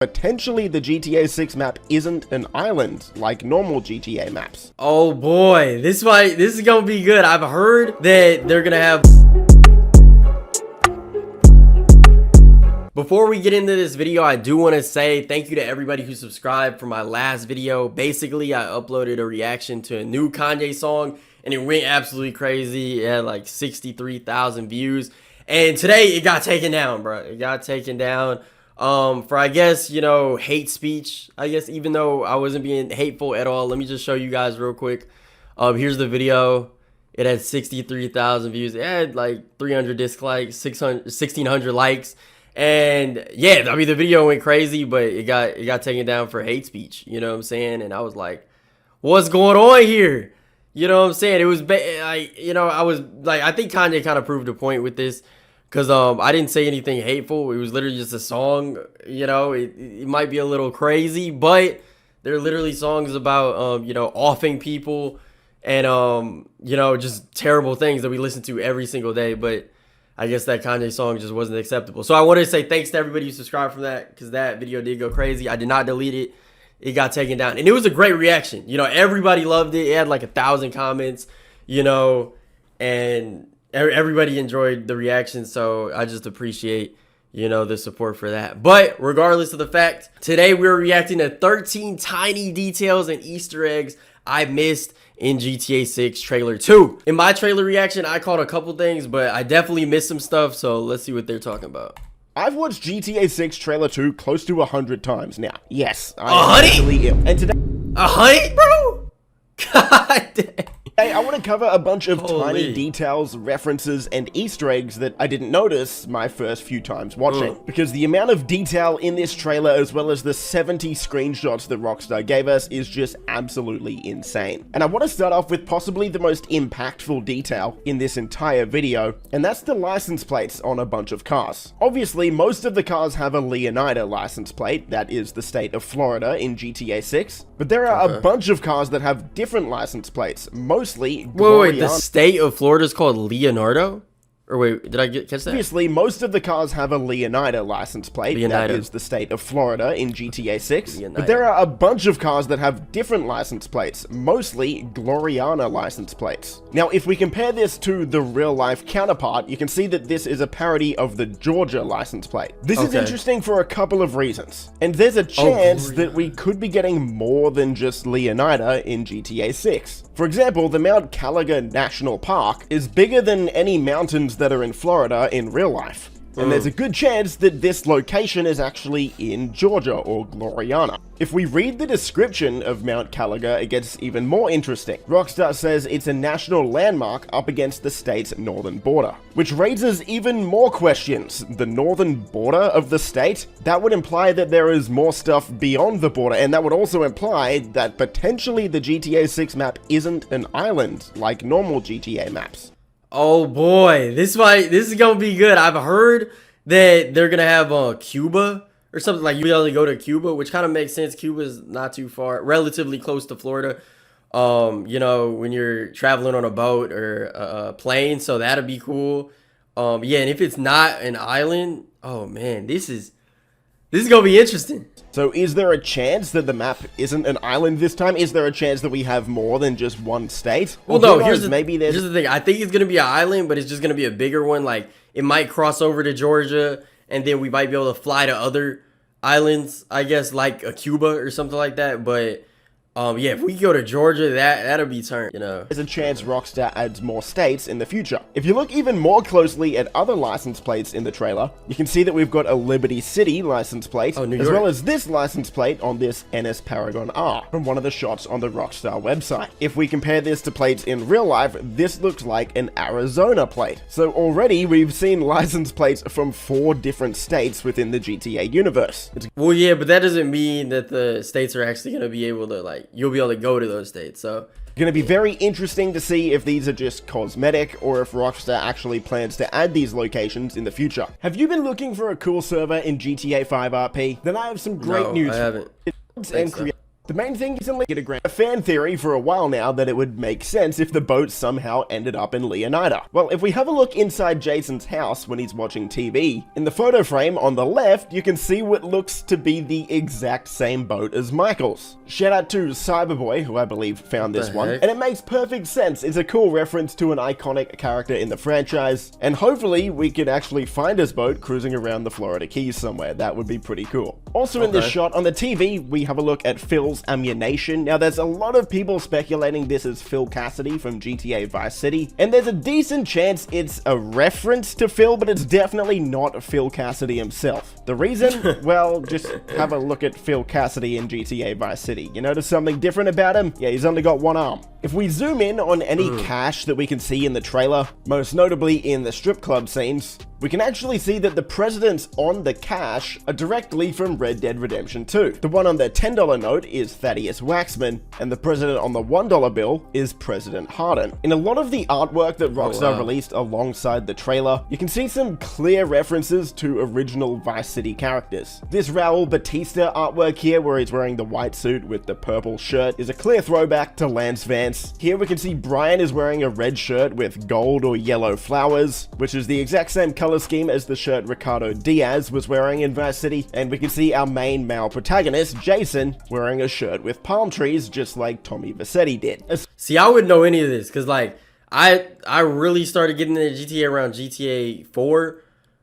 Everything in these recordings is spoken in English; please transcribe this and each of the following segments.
Potentially the GTA 6 map isn't an island like normal GTA maps. Oh boy, this is gonna be good. I've heard that they're gonna have... Before we get into this video, I do want to say thank you to everybody who subscribed for my last video. Basically, I uploaded a reaction to a new Kanye song and it went absolutely crazy. It had like 63,000 views. And today it got taken down, bro. It got taken down for, I guess, you know, hate speech. I guess even though I wasn't being hateful at all. Let me just show you guys real quick. Here's the video. It had 63,000 views. It had like 300 dislikes, 1,600 likes. And yeah, I mean, the video went crazy, but it got taken down for hate speech. You know what I'm saying? And I was like, what's going on here? You know what I'm saying? It was like, you know, I was like, I think Kanye kind of proved a point with this, because I didn't say anything hateful. It was literally just a song. You know, it might be a little crazy, but they're literally songs about you know, offing people and you know, just terrible things that we listen to every single day. But I guess that Kanye song just wasn't acceptable. So I wanted to say thanks to everybody who subscribed from that, because that video did go crazy. I did not delete it. It got taken down. And it was a great reaction. You know, everybody loved it. It had like 1,000 comments, you know, and everybody enjoyed the reaction. So I just appreciate, you know, the support for that. But regardless of the fact, today we're reacting to 13 tiny details and Easter eggs I missed in GTA 6 trailer 2. In my trailer reaction, I caught a couple things, but I definitely missed some stuff. So let's see what they're talking about. I've watched GTA 6 trailer 2 close to 100 times now. Yes, I am actually ill. And today, 100, bro? God damn. I want to cover a bunch of tiny details, references, and Easter eggs that I didn't notice my first few times watching. Because the amount of detail in this trailer, as well as the 70 screenshots that Rockstar gave us, is just absolutely insane. And I want to start off with possibly the most impactful detail in this entire video, and that's the license plates on a bunch of cars. Obviously, most of the cars have a Leonida license plate, that is the state of Florida in GTA 6, but there are a bunch of cars that have different license plates, mostly Wait, the state of Florida is called Leonardo? Or wait, did I catch that? Obviously, most of the cars have a Leonida license plate. That is the state of Florida in GTA 6. But there are a bunch of cars that have different license plates, mostly Gloriana license plates. Now, if we compare this to the real-life counterpart, you can see that this is a parody of the Georgia license plate. This is interesting for a couple of reasons. And there's a chance that we could be getting more than just Leonida in GTA 6. For example, the Mount Caliga National Park is bigger than any mountains that are in Florida in real life. And there's a good chance that this location is actually in Georgia or Gloriana. If we read the description of Mount Caliga, it gets even more interesting. Rockstar says it's a national landmark up against the state's northern border, which raises even more questions. The northern border of the state? That would imply that there is more stuff beyond the border, and that would also imply that potentially the GTA 6 map isn't an island like normal GTA maps. Oh boy, this is gonna be good. I've heard that they're gonna have Cuba or something, like you be able to go to Cuba, which kind of makes sense. Cuba's not too far, relatively close to Florida. You know, when you're traveling on a boat or a plane, so that'd be cool. Yeah, and if it's not an island, oh man, this is gonna be interesting. So is there a chance that the map isn't an island this time? Is there a chance that we have more than just one state? Well, no, here's the thing. I think it's going to be an island, but it's just going to be a bigger one. Like, it might cross over to Georgia, and then we might be able to fly to other islands, I guess, like a Cuba or something like that. But yeah, if we go to Georgia, that'll be turned, you know. There's a chance Rockstar adds more states in the future. If you look even more closely at other license plates in the trailer, you can see that we've got a Liberty City license plate, as well as this license plate on this NS Paragon R from one of the shots on the Rockstar website. If we compare this to plates in real life, this looks like an Arizona plate. So already we've seen license plates from 4 different states within the GTA universe. Well, yeah, but that doesn't mean that the states are actually going to be able to, like, you'll be able to go to those states. So going to be very interesting to see if these are just cosmetic or if Rockstar actually plans to add these locations in the future. Have you been looking for a cool server in GTA 5 RP? Then I have some great news. I haven't. And The main thing isn't a fan theory for a while now that it would make sense if the boat somehow ended up in Leonida. Well, if we have a look inside Jason's house when he's watching TV, in the photo frame on the left, you can see what looks to be the exact same boat as Michael's. Shout out to Cyberboy, who I believe found this one, and it makes perfect sense. It's a cool reference to an iconic character in the franchise, and hopefully we can actually find his boat cruising around the Florida Keys somewhere. That would be pretty cool. Also in this shot on the TV, we have a look at Phil's ammunition. Now there's a lot of people speculating this is Phil Cassidy from GTA Vice City, and there's a decent chance it's a reference to Phil, but it's definitely not Phil Cassidy himself. The reason? Well, just have a look at Phil Cassidy in GTA Vice City. You notice something different about him? Yeah, he's only got one arm. If we zoom in on any cash that we can see in the trailer, most notably in the strip club scenes, we can actually see that the presidents on the cash are directly from Red Dead Redemption 2. The one on the $10 note is Thaddeus Waxman, and the president on the $1 bill is President Harden. In a lot of the artwork that Rockstar released alongside the trailer, you can see some clear references to original Vice City characters. This Raul Batista artwork here, where he's wearing the white suit with the purple shirt, is a clear throwback to Lance Vance. Here we can see Brian is wearing a red shirt with gold or yellow flowers, which is the exact same color scheme as the shirt Ricardo Diaz was wearing in Vice City, and we can see our main male protagonist, Jason, wearing a shirt with palm trees just like Tommy Vercetti did. See, I wouldn't know any of this, because like, I really started getting into GTA around GTA 4,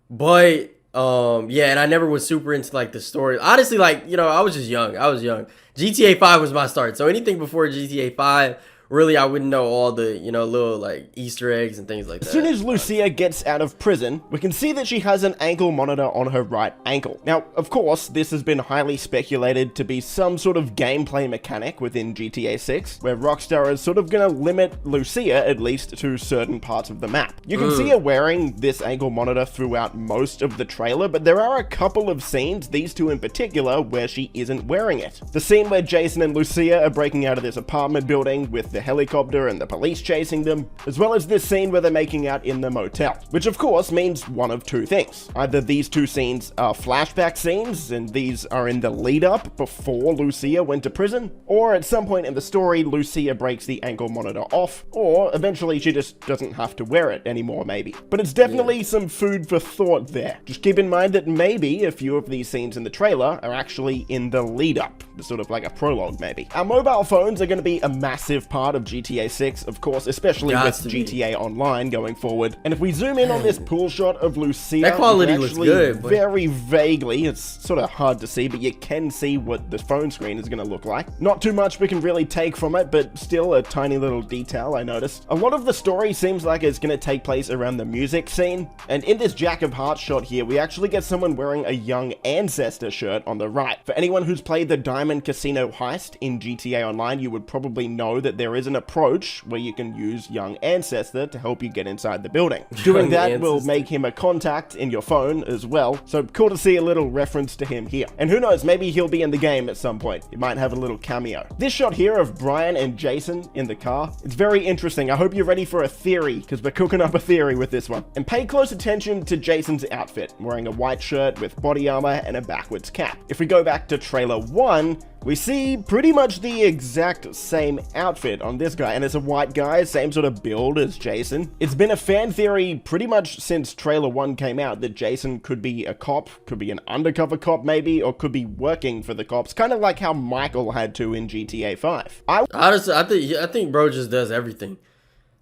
but yeah, and I never was super into like the story. Honestly, like, you know, I was just young. GTA 5 was my start, so anything before GTA 5, really, I wouldn't know all the, you know, little, like, Easter eggs and things like that. As soon as Lucia gets out of prison, we can see that she has an ankle monitor on her right ankle. Now, of course, this has been highly speculated to be some sort of gameplay mechanic within GTA 6, where Rockstar is sort of gonna limit Lucia, at least, to certain parts of the map. You can see her wearing this ankle monitor throughout most of the trailer, but there are a couple of scenes, these two in particular, where she isn't wearing it. The scene where Jason and Lucia are breaking out of this apartment building with the helicopter and the police chasing them, as well as this scene where they're making out in the motel, which of course means one of two things. Either these two scenes are flashback scenes, and these are in the lead up before Lucia went to prison, or at some point in the story, Lucia breaks the ankle monitor off, or eventually she just doesn't have to wear it anymore, maybe. But it's definitely some food for thought there. Just keep in mind that maybe a few of these scenes in the trailer are actually in the lead up, sort of like a prologue maybe. Our mobile phones are going to be a massive part of GTA 6, of course, especially with GTA Online going forward. And if we zoom in on this pool shot of Lucia, that quality looks good, very vaguely, it's sort of hard to see, but you can see what the phone screen is going to look like. Not too much we can really take from it, but still a tiny little detail I noticed. A lot of the story seems like it's going to take place around the music scene, and in this Jack of Hearts shot here, we actually get someone wearing a Young Ancestor shirt on the right. For anyone who's played the Diamond Casino Heist in GTA Online, you would probably know that there is an approach where you can use Young Ancestor to help you get inside the building. Doing that will make him a contact in your phone as well, so cool to see a little reference to him here. And who knows, maybe he'll be in the game at some point. He might have a little cameo. This shot here of Brian and Jason in the car, it's very interesting. I hope you're ready for a theory, because we're cooking up a theory with this one. And pay close attention to Jason's outfit, wearing a white shirt with body armor and a backwards cap. If we go back to trailer 1, we see pretty much the exact same outfit on this guy, and it's a white guy, same sort of build as Jason. It's been a fan theory pretty much since trailer 1 came out that Jason could be a cop, could be an undercover cop maybe, or could be working for the cops, kind of like how Michael had to in GTA 5. Honestly, I think bro just does everything.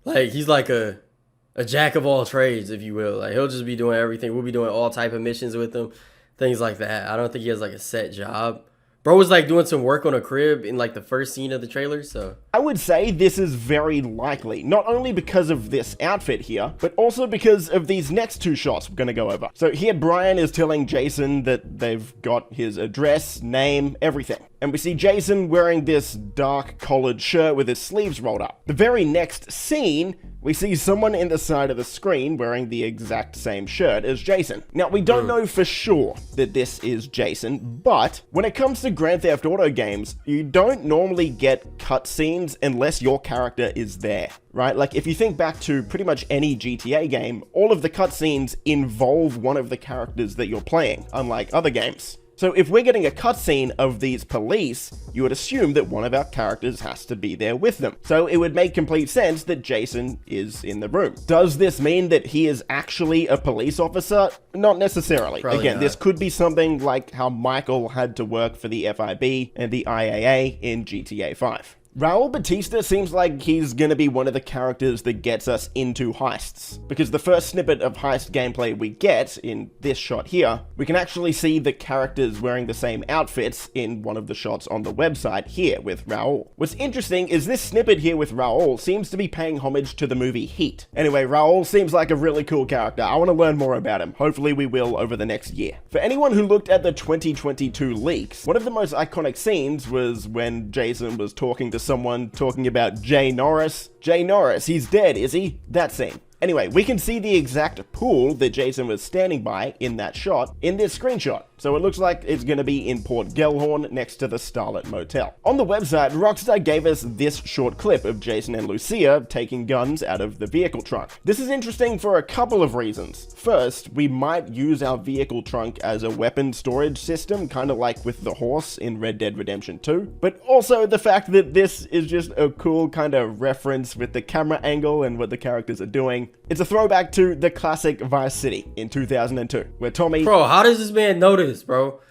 Like, he's like a jack of all trades, if you will. Like, he'll just be doing everything. We'll be doing all type of missions with him, things like that. I don't think he has like a set job. Bro was like doing some work on a crib in like the first scene of the trailer, so. I would say this is very likely, not only because of this outfit here, but also because of these next two shots we're gonna go over. So here Brian is telling Jason that they've got his address, name, everything. And we see Jason wearing this dark collared shirt with his sleeves rolled up. The very next scene, we see someone in the side of the screen wearing the exact same shirt as Jason. Now, we don't know for sure that this is Jason, but when it comes to Grand Theft Auto games, you don't normally get cutscenes unless your character is there, right? Like, if you think back to pretty much any GTA game, all of the cutscenes involve one of the characters that you're playing, unlike other games. So if we're getting a cutscene of these police, you would assume that one of our characters has to be there with them. So it would make complete sense that Jason is in the room. Does this mean that he is actually a police officer? Not necessarily. Probably Again, not. this could be something like how Michael had to work for the FIB and the IAA in GTA 5. Raul Batista seems like he's gonna be one of the characters that gets us into Heists, because the first snippet of Heist gameplay we get, in this shot here, we can actually see the characters wearing the same outfits in one of the shots on the website here with Raul. What's interesting is this snippet here with Raul seems to be paying homage to the movie Heat. Anyway, Raul seems like a really cool character. I want to learn more about him. Hopefully we will over the next year. For anyone who looked at the 2022 leaks, one of the most iconic scenes was when Jason was talking to someone talking about Jay Norris. Jay Norris, he's dead, is he? That scene. Anyway, we can see the exact pool that Jason was standing by in that shot in this screenshot. So it looks like it's going to be in Port Gellhorn next to the Starlet Motel. On the website, Rockstar gave us this short clip of Jason and Lucia taking guns out of the vehicle trunk. This is interesting for a couple of reasons. First, we might use our vehicle trunk as a weapon storage system, kind of like with the horse in Red Dead Redemption 2. But also the fact that this is just a cool kind of reference with the camera angle and what the characters are doing. It's a throwback to the classic Vice City in 2002, where Tommy... Bro, how does this man know this, bro?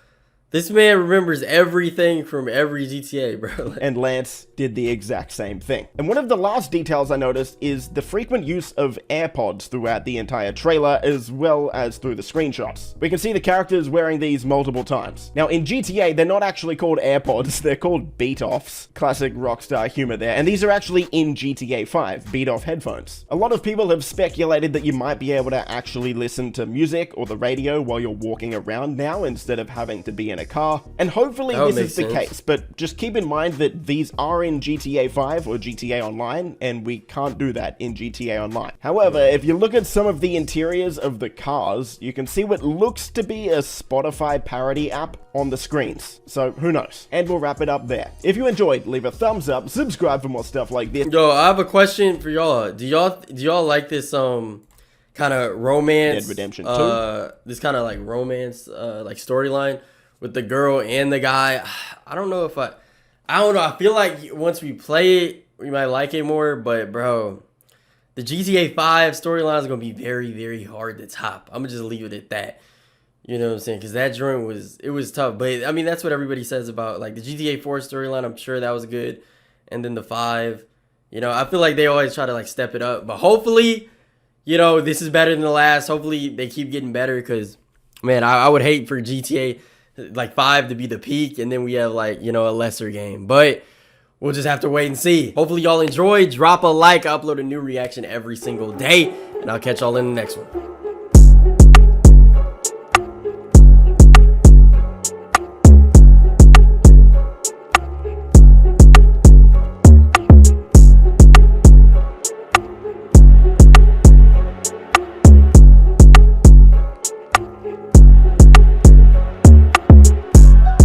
This man remembers everything from every GTA, bro. And Lance did the exact same thing. And one of the last details I noticed is the frequent use of AirPods throughout the entire trailer, as well as through the screenshots. We can see the characters wearing these multiple times. Now, in GTA, they're not actually called AirPods, they're called beat-offs. Classic Rockstar humor there. And these are actually in GTA 5, beat-off headphones. A lot of people have speculated that you might be able to actually listen to music or the radio while you're walking around now, instead of having to be in a car, and hopefully this is the case, but just keep in mind that these are in GTA 5 or GTA Online, and we can't do that in GTA Online. However, if you look at some of the interiors of the cars, you can see what looks to be a Spotify parody app on the screens, so who knows. And we'll wrap it up there. If you enjoyed, leave a thumbs up, subscribe for more stuff like this. Yo, I have a question for y'all. Do y'all like this kind of romance, Dead Redemption 2? This kind of like romance like storyline with the girl and the guy? I don't know. I feel like once we play it, we might like it more. But bro, the GTA 5 storyline is gonna be very, very hard to top. I'm gonna just leave it at that. You know what I'm saying? Because that joint was tough. But I mean, that's what everybody says about like the GTA 4 storyline. I'm sure that was good. And then the 5, you know, I feel like they always try to like step it up. But hopefully, you know, this is better than the last. Hopefully they keep getting better. Because man, I would hate for GTA like 5 to be the peak, and then we have like, you know, a lesser game. But we'll just have to wait and see. Hopefully y'all enjoy. Drop a like. I upload a new reaction every single day, and I'll catch y'all in the next one.